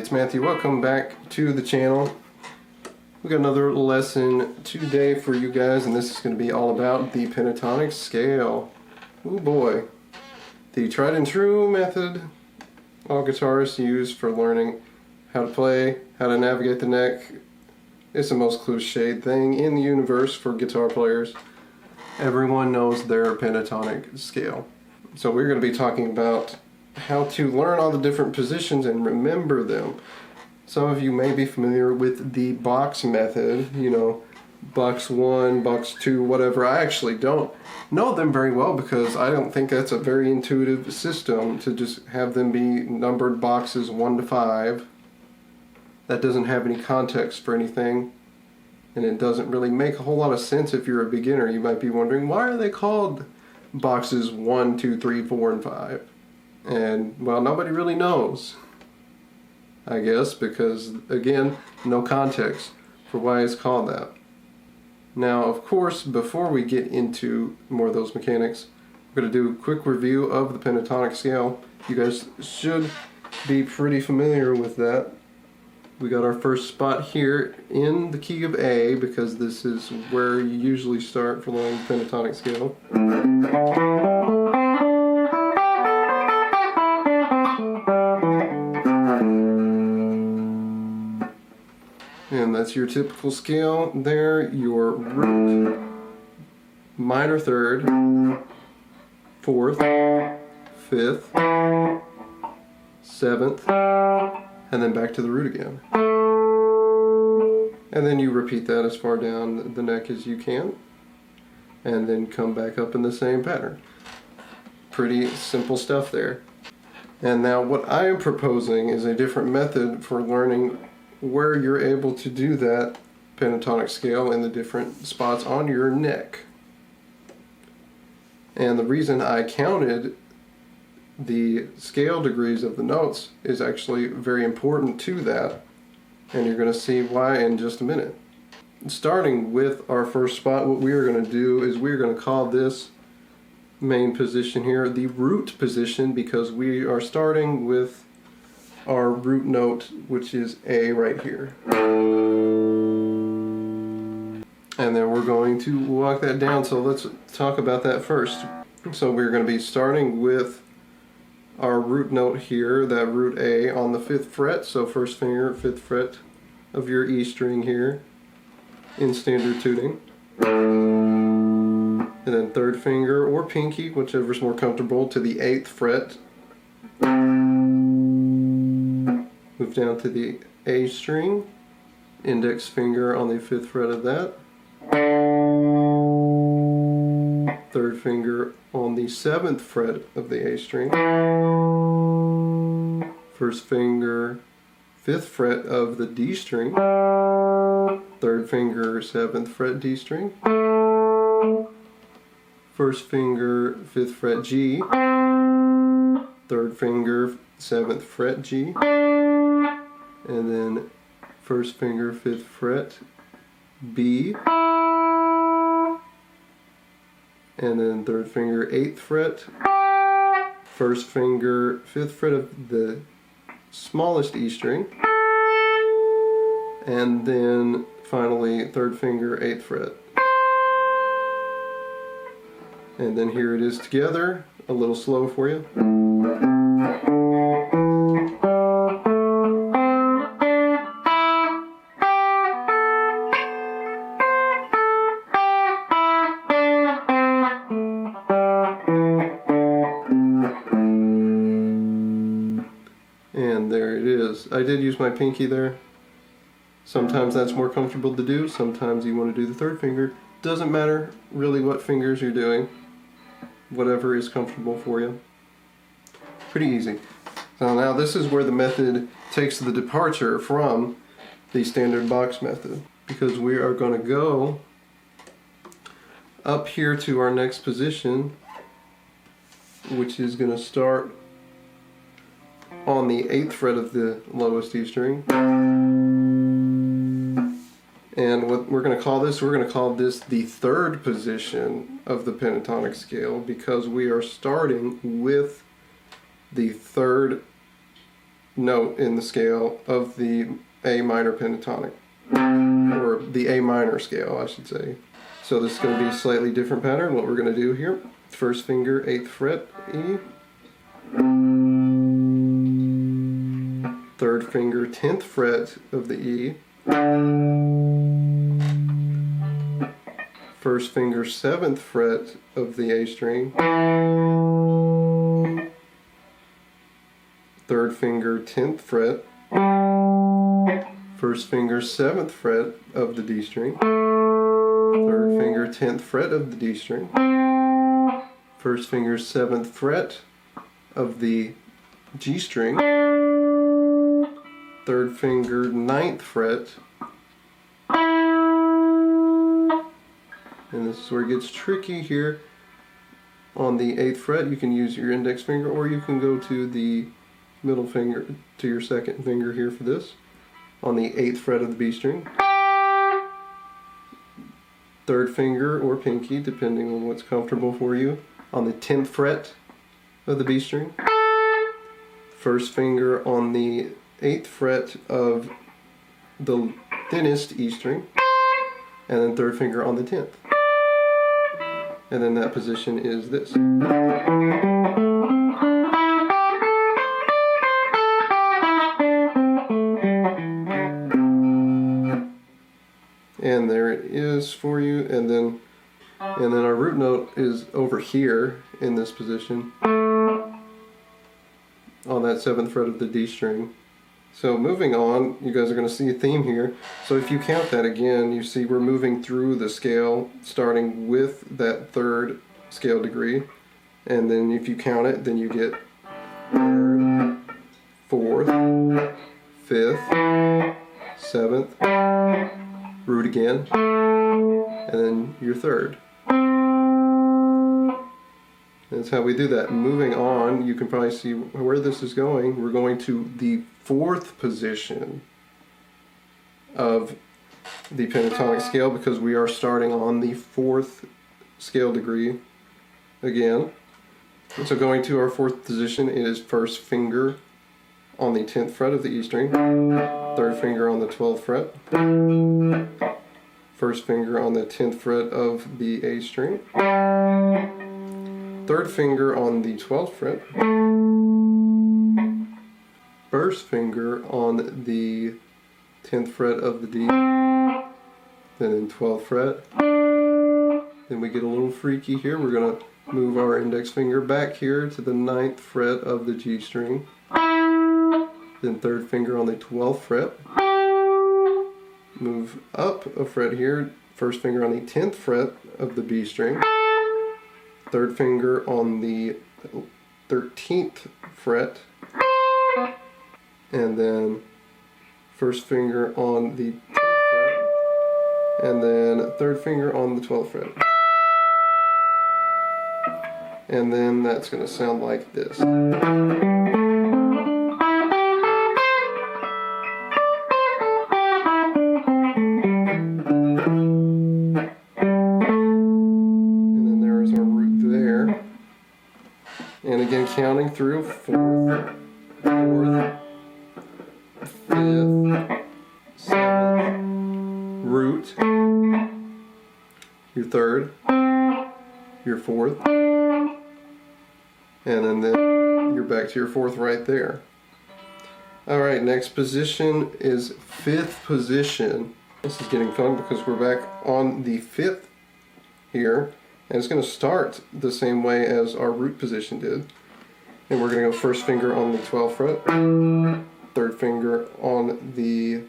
it's Matthew. Welcome back to the channel. We got another lesson today for you guys, and this is going to be all about the pentatonic scale. Oh boy. The tried and true method all guitarists use for learning how to play, how to navigate the neck. It's the most cliched thing in the universe for guitar players. Everyone knows their pentatonic scale. So we're going to be talking about how to learn all the different positions and remember them. Some of you may be familiar with the box method, you know, box 1, box 2, whatever. I actually don't know them very well because I don't think that's a very intuitive system to just have them be numbered boxes 1 to 5. That doesn't have any context for anything, and it doesn't really make a whole lot of sense if you're a beginner. You might be wondering, why are they called boxes 1, 2, 3, 4, and 5? And, well, nobody really knows, I guess, because, again, no context for why it's called that. Now, of course, before we get into more of those mechanics, we're going to do a quick review of the pentatonic scale. You guys should be pretty familiar with that. We got our first spot here in the key of A, because this is where you usually start for learning the pentatonic scale. And that's your typical scale there. Your root, minor third, fourth, fifth, seventh, and then back to the root again. And then you repeat that as far down the neck as you can, and then come back up in the same pattern. Pretty simple stuff there. And now what I am proposing is a different method for learning where you're able to do that pentatonic scale in the different spots on your neck. And the reason I counted the scale degrees of the notes is actually very important to that, and you're going to see why in just a minute. Starting with our first spot, what we are going to do is we're going to call this main position here the root position, because we are starting with our root note, which is A right here. And then we're going to walk that down, so let's talk about that first. So we're going to be starting with our root note here, that root A, on the 5th fret, so first finger, 5th fret of your E string here in standard tuning. And then 3rd finger or pinky, whichever's more comfortable, to the 8th fret. Move down to the A string, index finger on the 5th fret of that. 3rd finger on the 7th fret of the A string. 1st finger, 5th fret of the D string. 3rd finger, 7th fret D string. 1st finger, 5th fret G. 3rd finger, 7th fret G. And then 1st finger, 5th fret B. And then 3rd finger, 8th fret. 1st finger, 5th fret of the smallest E string. And then finally 3rd finger, 8th fret. And then here it is together, a little slow for you. And there it is. I did use my pinky there. Sometimes that's more comfortable to do. Sometimes you want to do the 3rd finger. Doesn't matter really what fingers you're doing. Whatever is comfortable for you. Pretty easy. So now this is where the method takes the departure from the standard box method, because we are going to go up here to our next position, which is going to start on the 8th fret of the lowest E string. And what we're going to call this, the 3rd position of the pentatonic scale, because we are starting with the 3rd note in the scale of the A minor pentatonic, or the A minor scale, I should say. So this is going to be a slightly different pattern. What we're going to do here, first finger, 8th fret, E. Third finger, 10th fret of the E. First finger, 7th fret of the A string. Third finger, 10th fret. First finger, 7th fret of the D string. Third finger, 10th fret of the D string. First finger, 7th fret of the G string. Third finger, 9th fret. And this is where it gets tricky here. On the 8th fret, you can use your index finger, or you can go to the middle finger, to your second finger here for this. On the 8th fret of the B string. Third finger or pinky, depending on what's comfortable for you, on the 10th fret of the B string. First finger on the 8th fret of the thinnest E string, and then third finger on the 10th. And then that position is this. And there it is for you, and then our root note is over here in this position on that 7th fret of the D string. So moving on, you guys are going to see a theme here. So if you count that again, you see we're moving through the scale, starting with that 3rd scale degree, and then if you count it, then you get 3rd, 4th, 5th, 7th, root again, and then your 3rd. That's how we do that. Moving on, you can probably see where this is going. We're going to the 4th position of the pentatonic scale, because we are starting on the 4th scale degree again. And so going to our 4th position is first finger on the 10th fret of the E string, third finger on the 12th fret, first finger on the 10th fret of the A string, third finger on the 12th fret, first finger on the 10th fret of the D, then in 12th fret. Then we get a little freaky here. We're going to move our index finger back here to the 9th fret of the G string, then third finger on the 12th fret, move up a fret here, first finger on the 10th fret of the B string, third finger on the 13th fret, and then first finger on the 10th fret, and then third finger on the 12th fret. And then that's going to sound like this. And then there is our root there. And again, counting through 4th, 4th, 5th, 7th, root, your 3rd, your 4th, and then you're back to your 4th right there. Alright, next position is 5th position. This is getting fun because we're back on the 5th here, and it's going to start the same way as our root position did. And we're going to go first finger on the 12th fret, third finger on the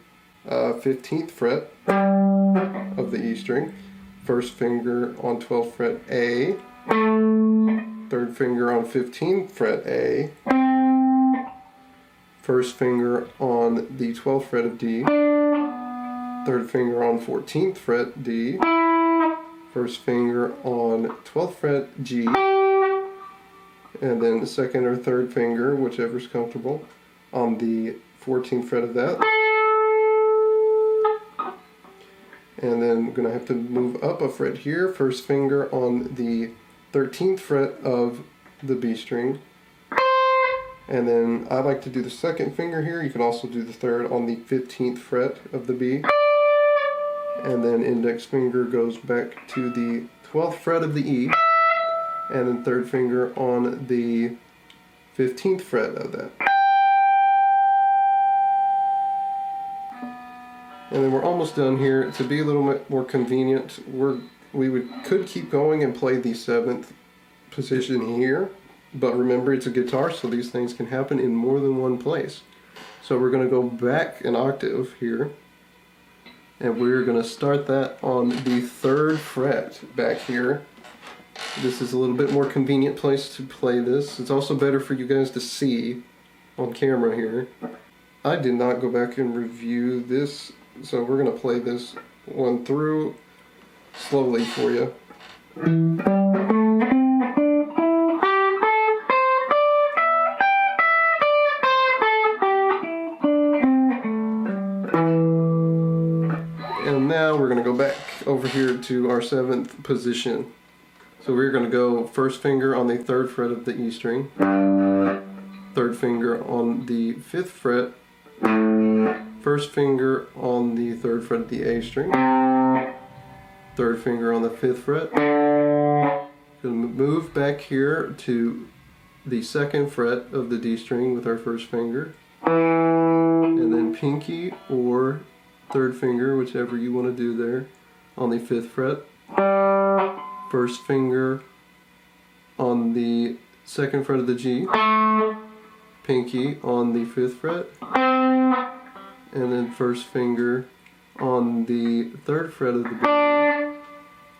15th fret of the E string, first finger on 12th fret A, third finger on 15th fret A, first finger on the 12th fret of D, third finger on 14th fret D, first finger on 12th fret G, and then the second or third finger, whichever's comfortable, on the 14th fret of that. And then we're going to have to move up a fret here, first finger on the 13th fret of the B string, And then I like to do the second finger here. You can also do the third on the 15th fret of the B. And then index finger goes back to the 12th fret of the E. And then third finger on the 15th fret of that. And then we're almost done here. To be a little bit more convenient, could keep going and play the 7th position here. But remember, it's a guitar, so these things can happen in more than one place. So we're going to go back an octave here. And we're going to start that on the 3rd fret back here. This is a little bit more convenient place to play this. It's also better for you guys to see on camera here. I did not go back and review this, so we're going to play this one through slowly for you. And now we're going to go back over here to our 7th position. So we're going to go first finger on the 3rd fret of the E string, 3rd finger on the 5th fret, first finger on the 3rd fret of the A string, 3rd finger on the 5th fret. Going to move back here to the 2nd fret of the D string with our first finger, and then pinky or 3rd finger, whichever you want to do there, on the 5th fret. First finger on the 2nd fret of the G, pinky on the 5th fret, and then first finger on the 3rd fret of the B,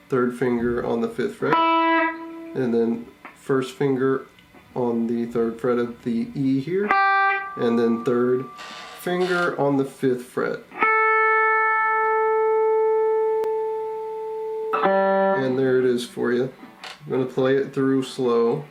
3rd finger on the 5th fret, and then first finger on the 3rd fret of the E here, and then 3rd finger on the 5th fret. And there it is for you. I'm going to play it through slow.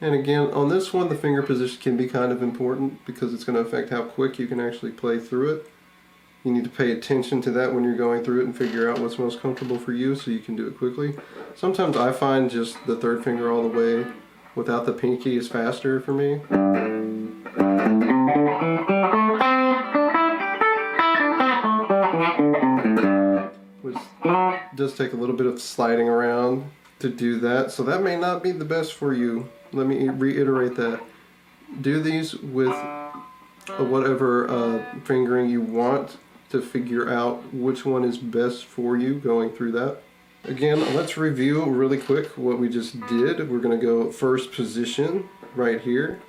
And again, on this one, the finger position can be kind of important because it's going to affect how quick you can actually play through it. You need to pay attention to that when you're going through it and figure out what's most comfortable for you so you can do it quickly. Sometimes I find just the 3rd finger all the way without the pinky is faster for me. Which does take a little bit of sliding around to do that, so that may not be the best for you. Let me reiterate that. Do these with whatever fingering you want to figure out which one is best for you going through that. Again, let's review really quick what we just did. We're going to go first position right here.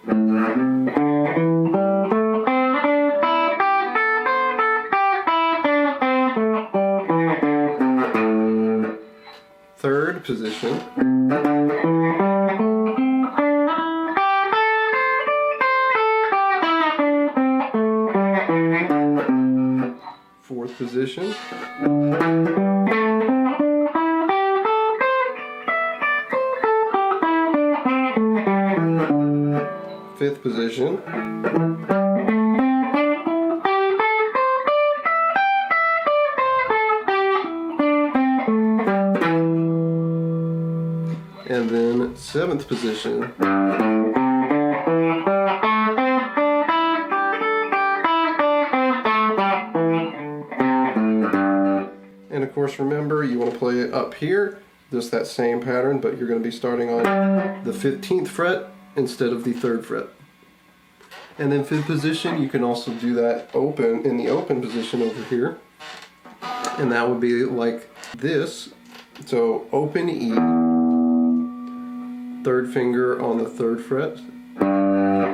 3rd position. 4th position. 5th position. 7th position. And of course, remember, you want to play it up here, just that same pattern, but you're going to be starting on the 15th fret instead of the 3rd fret. And then 5th position, you can also do that open, in the open position over here. And that would be like this. So open E, 3rd finger on the 3rd fret,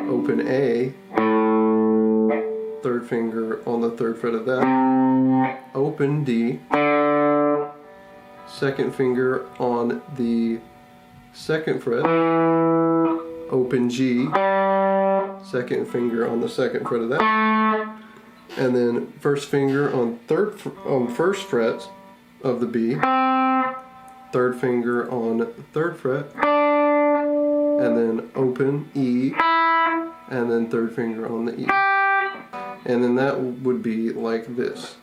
open A, 3rd finger on the 3rd fret of that, open D, 2nd finger on the 2nd fret, open G, 2nd finger on the 2nd fret of that, and then first finger on 1st fret of the B, 3rd finger on 3rd fret, and then open E, and then 3rd finger on the E. and then that would be like this.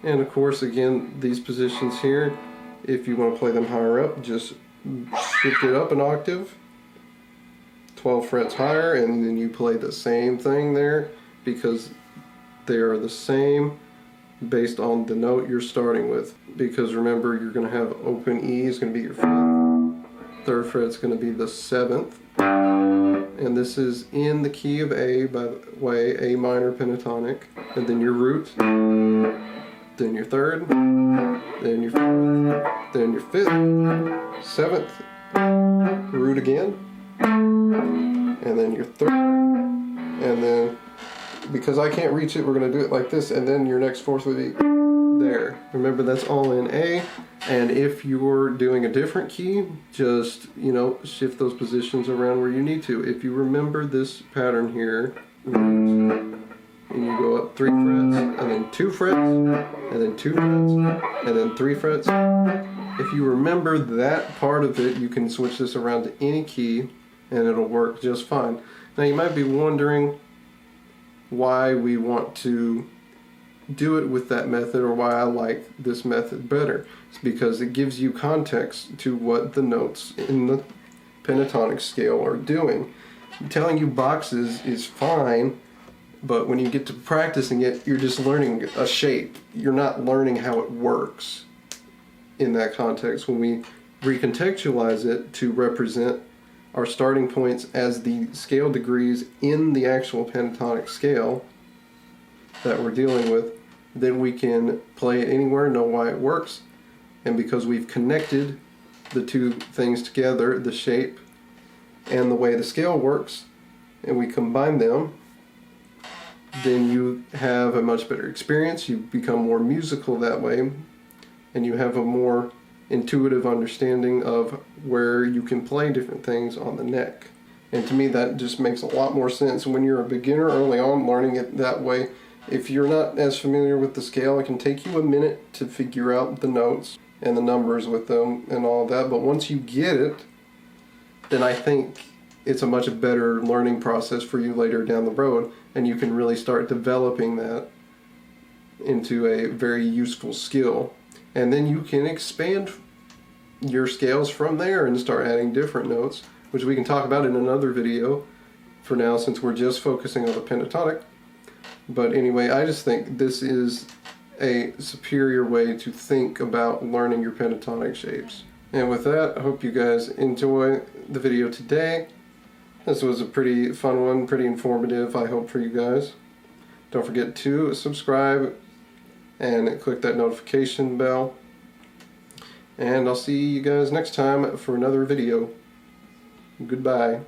And of course, again, these positions here, if you want to play them higher up, just shift it up an octave, 12 frets higher, and then you play the same thing there, because they are the same based on the note you're starting with. Because remember, you're going to have open E is going to be your 5th, 3rd fret is going to be the 7th, and this is in the key of A, by the way, A minor pentatonic, and then your root, then your 3rd, then your 4th, then your 5th, 7th, root again, and then your 3rd, and then, because I can't reach it, we're going to do it like this, and then your next 4th would be there. Remember, that's all in A, and if you're doing a different key, just, you know, shift those positions around where you need to. If you remember this pattern here, and you go up 3 frets, and then 2 frets, and then 2 frets, and then 3 frets. If you remember that part of it, you can switch this around to any key, and it'll work just fine. Now you might be wondering why we want to do it with that method, or why I like this method better. It's because it gives you context to what the notes in the pentatonic scale are doing. Telling you boxes is fine, but when you get to practicing it, you're just learning a shape. You're not learning how it works in that context. When we recontextualize it to represent our starting points as the scale degrees in the actual pentatonic scale that we're dealing with, then we can play it anywhere, know why it works, and because we've connected the two things together, the shape and the way the scale works, and we combine them, then you have a much better experience. You become more musical that way, and you have a more intuitive understanding of where you can play different things on the neck. And to me, that just makes a lot more sense when you're a beginner early on learning it that way. If you're not as familiar with the scale, it can take you a minute to figure out the notes and the numbers with them and all that, but once you get it, then I think it's a much better learning process for you later down the road, and you can really start developing that into a very useful skill. And then you can expand your scales from there and start adding different notes, which we can talk about in another video for now, since we're just focusing on the pentatonic. But anyway, I just think this is a superior way to think about learning your pentatonic shapes. And with that, I hope you guys enjoy the video today. This was a pretty fun one, pretty informative, I hope, for you guys. Don't forget to subscribe and click that notification bell. And I'll see you guys next time for another video. Goodbye.